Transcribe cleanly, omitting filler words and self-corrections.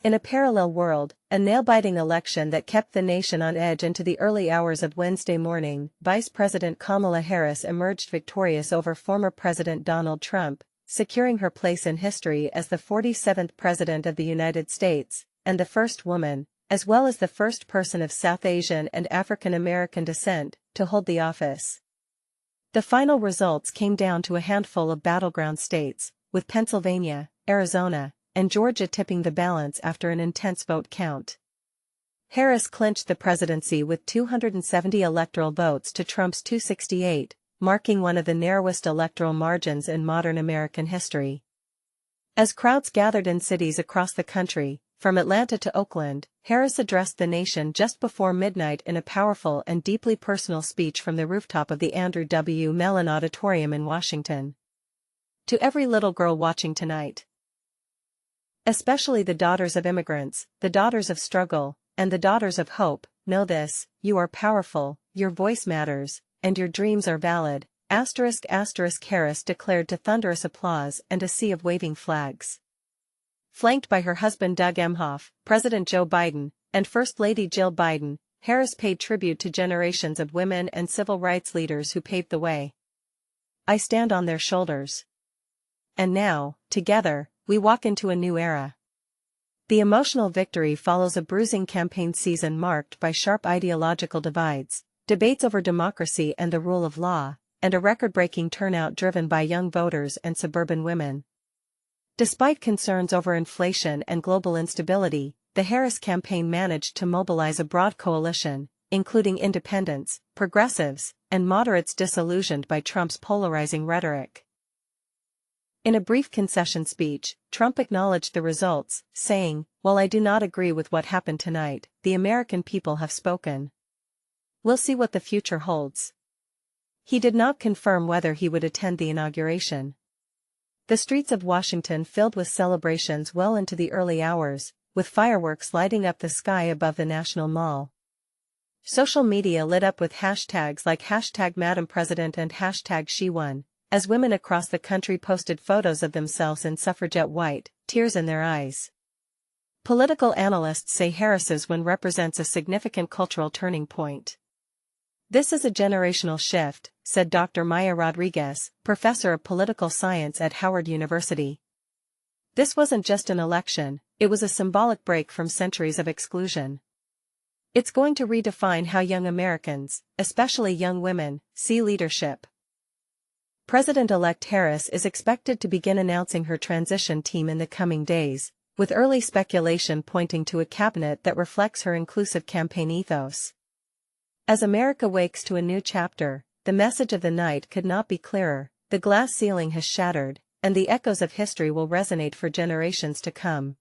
In a parallel world, a nail-biting election that kept the nation on edge into the early hours of Wednesday morning, Vice President Kamala Harris emerged victorious over former President Donald Trump, securing her place in history as the 47th President of the United States, and the first woman, as well as the first person of South Asian and African American descent, to hold the office. The final results came down to a handful of battleground states, with Pennsylvania, Arizona, and Georgia tipping the balance after an intense vote count. Harris clinched the presidency with 270 electoral votes to Trump's 268, marking one of the narrowest electoral margins in modern American history. As crowds gathered in cities across the country, from Atlanta to Oakland, Harris addressed the nation just before midnight in a powerful and deeply personal speech from the rooftop of the Andrew W. Mellon Auditorium in Washington. To every little girl watching tonight, especially the daughters of immigrants, the daughters of struggle, and the daughters of hope, know this: you are powerful, your voice matters, and your dreams are valid. Harris declared to thunderous applause and a sea of waving flags. Flanked by her husband Doug Emhoff, President Joe Biden, and First Lady Jill Biden, Harris paid tribute to generations of women and civil rights leaders who paved the way. I stand on their shoulders. And now, together, we walk into a new era. The emotional victory follows a bruising campaign season marked by sharp ideological divides, debates over democracy and the rule of law, and a record-breaking turnout driven by young voters and suburban women. Despite concerns over inflation and global instability, the Harris campaign managed to mobilize a broad coalition, including independents, progressives, and moderates disillusioned by Trump's polarizing rhetoric. In a brief concession speech, Trump acknowledged the results, saying, "While I do not agree with what happened tonight, the American people have spoken. We'll see what the future holds." He did not confirm whether he would attend the inauguration. The streets of Washington filled with celebrations well into the early hours, with fireworks lighting up the sky above the National Mall. Social media lit up with hashtags like #MadamPresident and #SheWon, as women across the country posted photos of themselves in suffragette white, tears in their eyes. Political analysts say Harris's win represents a significant cultural turning point. "This is a generational shift," said Dr. Maya Rodriguez, professor of political science at Howard University. "This wasn't just an election, it was a symbolic break from centuries of exclusion. It's going to redefine how young Americans, especially young women, see leadership." President-elect Harris is expected to begin announcing her transition team in the coming days, with early speculation pointing to a cabinet that reflects her inclusive campaign ethos. As America wakes to a new chapter, the message of the night could not be clearer: the glass ceiling has shattered, and the echoes of history will resonate for generations to come.